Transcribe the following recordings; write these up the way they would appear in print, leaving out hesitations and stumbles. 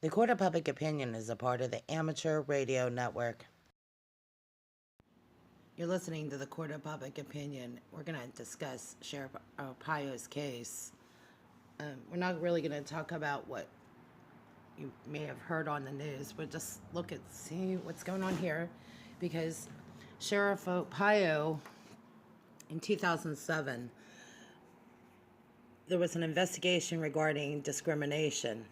The Court of Public Opinion is a part of the Amateur Radio Network. You're listening to the Court of Public Opinion. We're going to discuss Sheriff Arpaio's case. We're not really going to talk about what you may have heard on the news, but just see what's going on here, because Sheriff Arpaio, in 2007, there was an investigation regarding discrimination,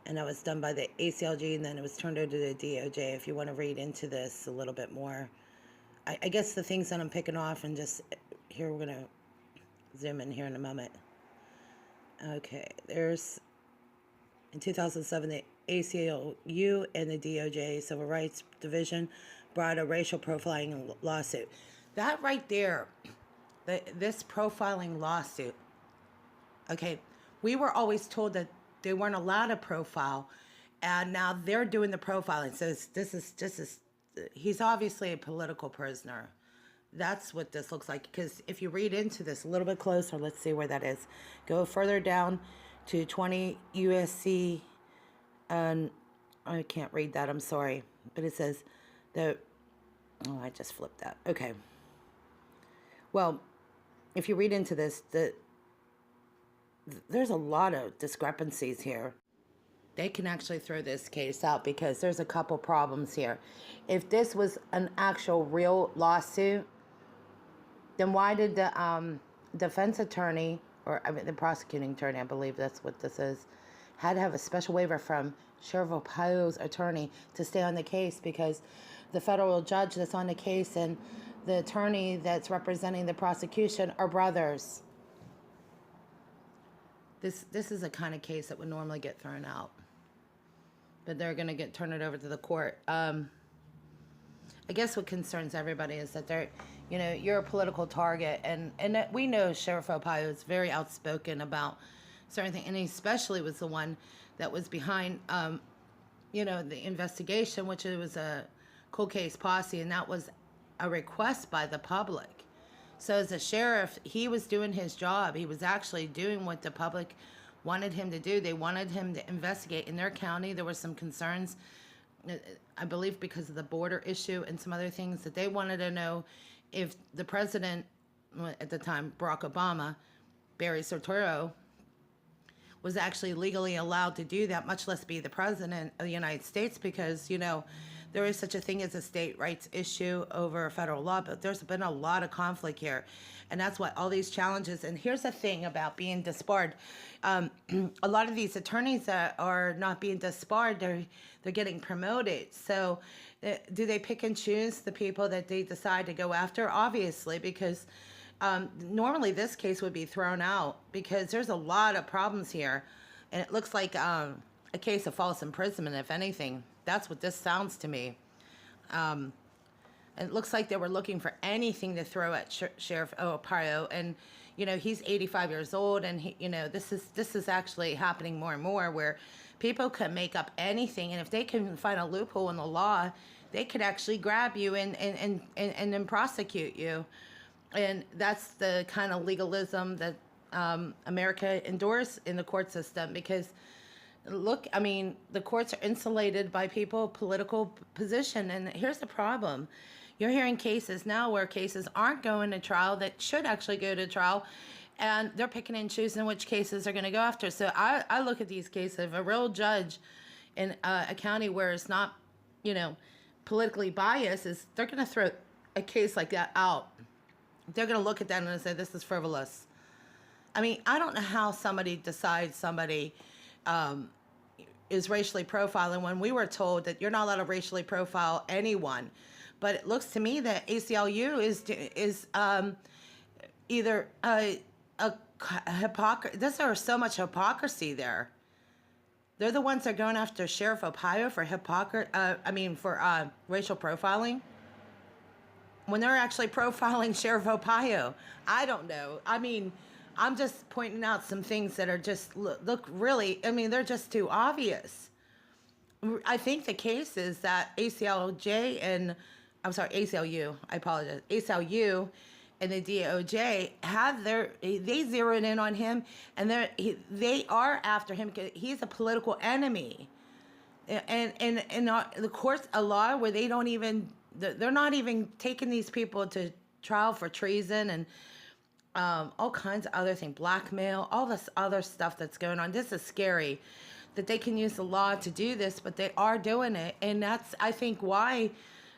and that was done by the ACLG, and then it was turned over to the DOJ. If you want to read into this a little bit more, I guess the things that I'm picking off, and just here, we're going to zoom in here in a moment. Okay, in 2007, the ACLU and the DOJ Civil Rights Division brought a racial profiling lawsuit. That right there, this profiling lawsuit, okay, we were always told that they weren't allowed to profile, and now they're doing the profiling. So he's obviously a political prisoner. That's what this looks like, because if you read into this a little bit closer, let's see where that is. Go further down to 20 USC, and I can't read that, I'm sorry, but it says I just flipped that. Okay. Well, if you read into this, there's a lot of discrepancies here. They can actually throw this case out because there's a couple problems here. If this was an actual real lawsuit, then why did the defense attorney, the prosecuting attorney, I believe that's what this is, had to have a special waiver from Sheriff Arpaio's attorney to stay on the case, because the federal judge that's on the case and the attorney that's representing the prosecution are brothers. This is a kind of case that would normally get thrown out, but they're going to turn it over to the court. I guess what concerns everybody is that you're a political target, and that we know Sheriff Arpaio is very outspoken about certain things, and he especially was the one that was behind, the investigation, which it was a cold case posse, and that was a request by the public. So as a sheriff, he was doing his job. He was actually doing what the public wanted him to do. They wanted him to investigate. In their county, there were some concerns, I believe because of the border issue and some other things, that they wanted to know if the president, at the time, Barack Obama, Barry Soetoro, was actually legally allowed to do that, much less be the president of the United States, because, there is such a thing as a state rights issue over federal law, but there's been a lot of conflict here, and that's why all these challenges. And here's the thing about being disbarred. A lot of these attorneys that are not being disbarred, they're getting promoted. So do they pick and choose the people that they decide to go after? Obviously, because normally this case would be thrown out because there's a lot of problems here, and it looks like a case of false imprisonment, if anything. That's what this sounds to me. And it looks like they were looking for anything to throw at Sheriff Arpaio, and he's 85 years old, and this is actually happening more and more, where people can make up anything, and if they can find a loophole in the law, they could actually grab you and then prosecute you. And that's the kind of legalism that America endorses in the court system, because look, the courts are insulated by political position. And here's the problem. You're hearing cases now where cases aren't going to trial that should actually go to trial, and they're picking and choosing which cases they're going to go after. So I look at these cases, if a real judge in a county where it's not, politically biased, they're going to throw a case like that out. They're going to look at that and say, this is frivolous. I don't know how somebody decides somebody is racially profiling when we were told that you're not allowed to racially profile anyone. But it looks to me that ACLU is either a hypocrisy. There's so much hypocrisy there. They're the ones that are going after Sheriff Arpaio for racial profiling, when they're actually profiling Sheriff Arpaio. I don't know. I'm just pointing out some things that are just look really, they're just too obvious. I think the case is that ACLU, I apologize, ACLU and the DOJ they zeroed in on him, and they are after him because he's a political enemy. and the courts, a law where they don't even, they're not even taking these people to trial for treason and all kinds of other things, blackmail, all this other stuff that's going on. This is scary that they can use the law to do this, but they are doing it. And that's, I think, why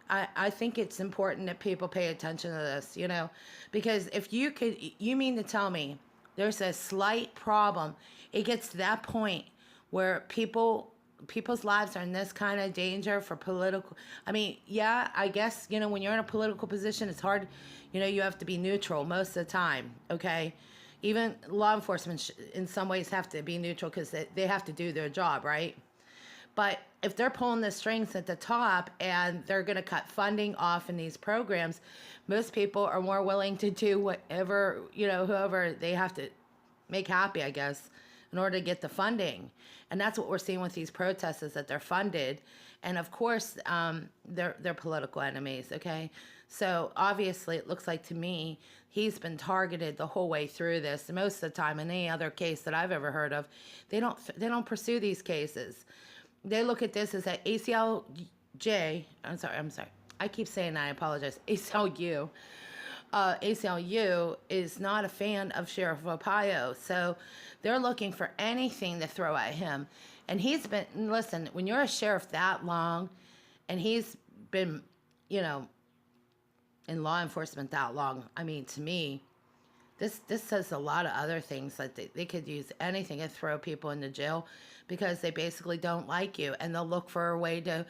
I think it's important that people pay attention to this, you know, because if you could, you mean to tell me there's a slight problem, it gets to that point where people's lives are in this kind of danger for political. I mean, yeah, I guess, you know, when you're in a political position, it's hard, you know, you have to be neutral most of the time, okay? Even law enforcement in some ways have to be neutral because they have to do their job, right? But if they're pulling the strings at the top and they're going to cut funding off in these programs, most people are more willing to do whatever, you know, whoever they have to make happy, I guess, in order to get the funding. And that's what we're seeing with these protests, is that they're funded. And of course, they're political enemies, okay? So obviously it looks like to me, he's been targeted the whole way through this. Most of the time, in any other case that I've ever heard of, they don't pursue these cases. They look at this as an ACLJ, I'm sorry, I keep saying that, I apologize, ACLU. ACLU is not a fan of Sheriff Arpaio, so they're looking for anything to throw at him. And he's been, listen, when you're a sheriff that long, and he's been, you know, in law enforcement that long, I mean, to me, this says a lot of other things, that they could use anything and throw people into jail because they basically don't like you, and they'll look for a way to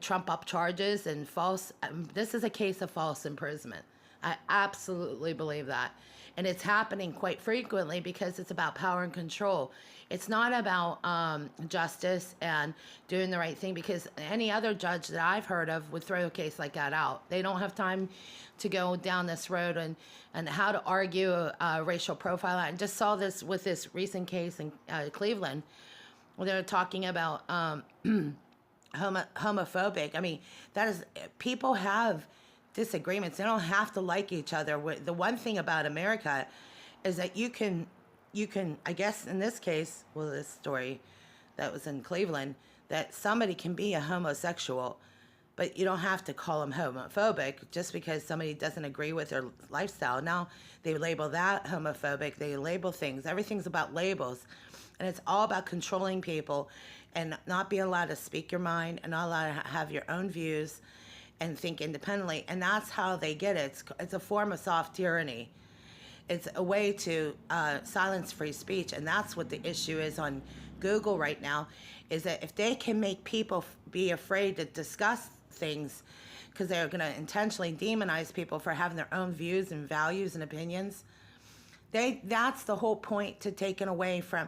trump up charges and false. This is a case of false imprisonment. I absolutely believe that. And it's happening quite frequently because it's about power and control. It's not about justice and doing the right thing, because any other judge that I've heard of would throw a case like that out. They don't have time to go down this road and how to argue a racial profile. I just saw this with this recent case in Cleveland, where they were talking about homophobic. I mean, that is, people have disagreements. They don't have to like each other. The one thing about America is that you can, I guess in this case, well, this story that was in Cleveland, that somebody can be a homosexual, but you don't have to call them homophobic just because somebody doesn't agree with their lifestyle. Now they label that homophobic. They label things. Everything's about labels. And it's all about controlling people and not being allowed to speak your mind and not allowed to have your own views and think independently. And that's how they get it. It's a form of soft tyranny. It's a way to silence free speech. And that's what the issue is on Google right now, is that if they can make people be afraid to discuss things because they're going to intentionally demonize people for having their own views and values and opinions, that's the whole point to taking away from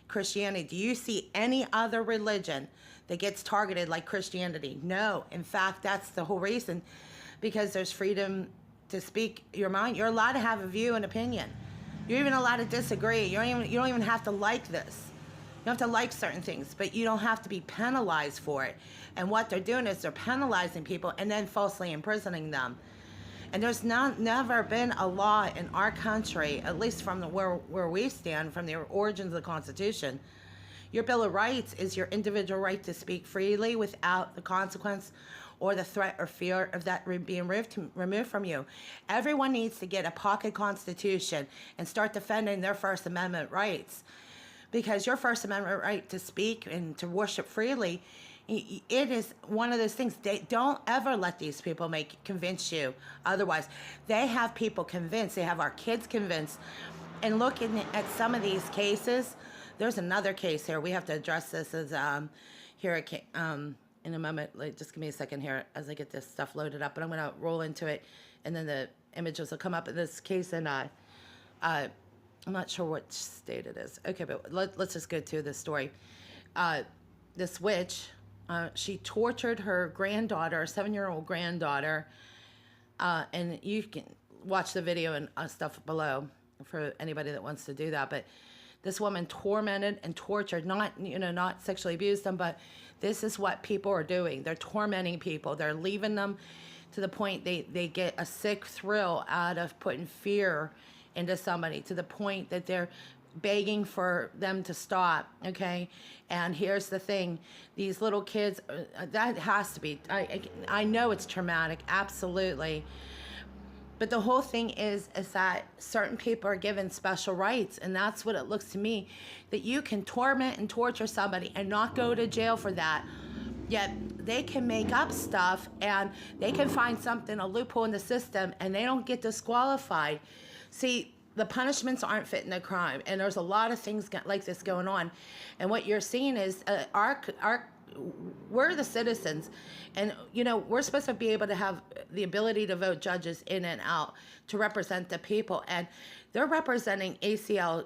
Christianity. Do you see any other religion that gets targeted like Christianity? No. In fact, that's the whole reason, because there's freedom to speak your mind. You're allowed to have a view and opinion. You're even allowed to disagree. You don't even have to like this. You don't have to like certain things, but you don't have to be penalized for it. And what they're doing is they're penalizing people and then falsely imprisoning them. And there's never been a law in our country, at least from where we stand, from the origins of the Constitution. Your Bill of Rights is your individual right to speak freely without the consequence or the threat or fear of that being removed from you. Everyone needs to get a pocket constitution and start defending their First Amendment rights, because your First Amendment right to speak and to worship freely, it is one of those things. They don't ever let these people convince you otherwise. They have people convinced. They have our kids convinced. And looking at some of these cases, there's another case here. We have to address this as here in a moment. Just give me a second here as I get this stuff loaded up. But I'm going to roll into it, and then the images will come up. In this case, and I'm not sure what state it is. Okay, but let's just go to this story. This witch. She tortured her granddaughter, 7-year-old granddaughter, and you can watch the video and stuff below for anybody that wants to do that. But this woman tormented and tortured, not sexually abused them, but this is what people are doing. They're tormenting people. They're leaving them to the point they get a sick thrill out of putting fear into somebody, to the point that they're begging for them to stop, okay? And here's the thing, these little kids, that has to be, I know it's traumatic, absolutely. But the whole thing is that certain people are given special rights, and that's what it looks to me, that you can torment and torture somebody and not go to jail for that. Yet they can make up stuff and they can find something, a loophole in the system, and they don't get disqualified. See, the punishments aren't fitting the crime, and there's a lot of things like this going on. And what you're seeing is we're the citizens, and we're supposed to be able to have the ability to vote judges in and out to represent the people, and they're representing ACLU.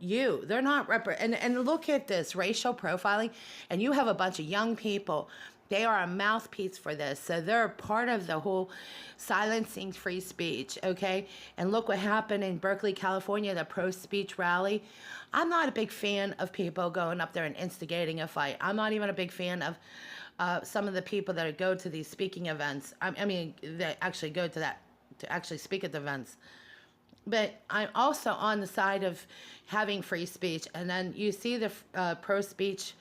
They're not and look at this racial profiling, and you have a bunch of young people. They are a mouthpiece for this, so they're part of the whole silencing free speech, okay? And look what happened in Berkeley, California, the pro-speech rally. I'm not a big fan of people going up there and instigating a fight. I'm not even a big fan of some of the people that go to these speaking events. I mean, that actually go to actually speak at the events. But I'm also on the side of having free speech. And then you see the pro-speech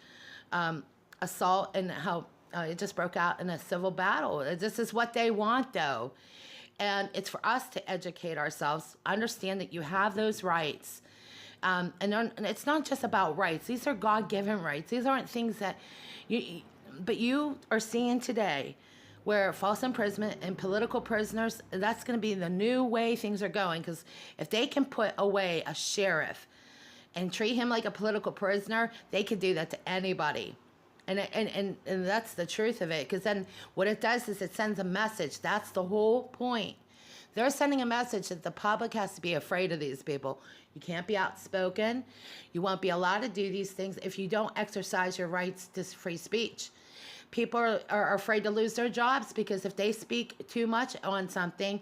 assault and how it just broke out in a civil battle. This is what they want, though. And it's for us to educate ourselves, understand that you have those rights. And it's not just about rights. These are God-given rights. These aren't things that but you are seeing today where false imprisonment and political prisoners, that's going to be the new way things are going. Because if they can put away a sheriff and treat him like a political prisoner, they could do that to anybody. And that's the truth of it. Because then what it does is it sends a message. That's the whole point. They're sending a message that the public has to be afraid of these people. You can't be outspoken. You won't be allowed to do these things if you don't exercise your rights to free speech. People are afraid to lose their jobs because if they speak too much on something,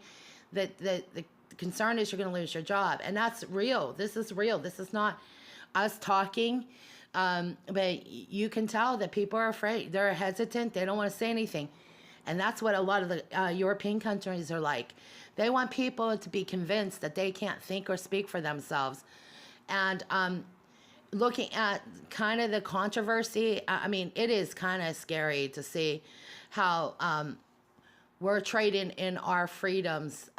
the concern is you're going to lose your job. And that's real. This is real. This is not us talking. But you can tell that people are afraid. They're hesitant. They don't want to say anything. And that's what a lot of the European countries are like. They want people to be convinced that they can't think or speak for themselves. And looking at kind of the controversy, I mean, it is kind of scary to see how we're trading in our freedoms.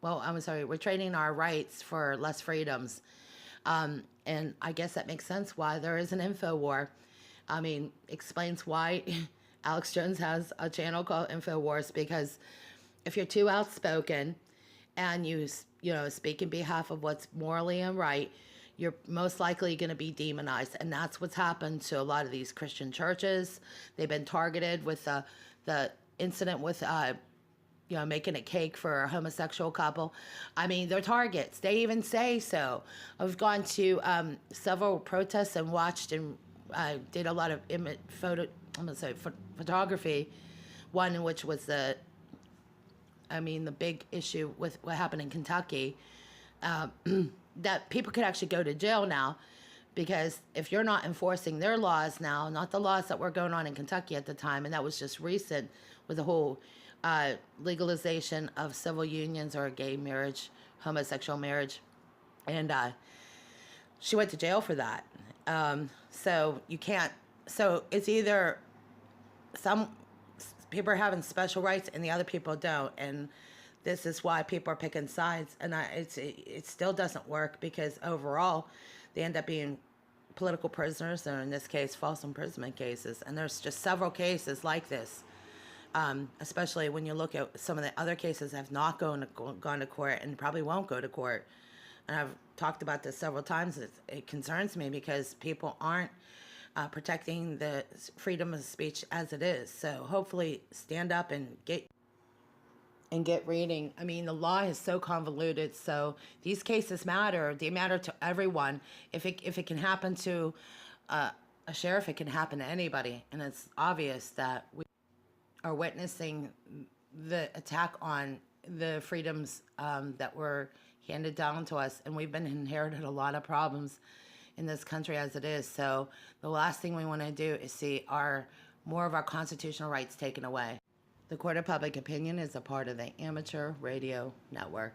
We're trading our rights for less freedoms. And I guess that makes sense why there is an info war. I mean, explains why Alex Jones has a channel called InfoWars, because if you're too outspoken and you speak in behalf of what's morally and right, you're most likely going to be demonized. And that's what's happened to a lot of these Christian churches. They've been targeted with the incident with making a cake for a homosexual couple. I mean, they're targets. They even say so. I've gone to several protests and watched and did a lot of photography. One in which was the big issue with what happened in Kentucky, that people could actually go to jail now, because if you're not enforcing their laws now, not the laws that were going on in Kentucky at the time, and that was just recent with the whole legalization of civil unions or gay marriage, homosexual marriage. And she went to jail for that. So you can't, so it's either some people are having special rights and the other people don't. And this is why people are picking sides. And it still doesn't work, because overall they end up being political prisoners, or in this case, false imprisonment cases. And there's just several cases like this. Especially when you look at some of the other cases that have not gone to court and probably won't go to court. And I've talked about this several times. It concerns me because people aren't protecting the freedom of speech as it is. So hopefully stand up and get reading. I mean, the law is so convoluted. So these cases matter. They matter to everyone. If it can happen to a sheriff, it can happen to anybody. And it's obvious that we are witnessing the attack on the freedoms that were handed down to us, and we've been inherited a lot of problems in this country as it is. So the last thing we want to do is see more of our constitutional rights taken away. The Court of Public Opinion is a part of the Amateur Radio Network.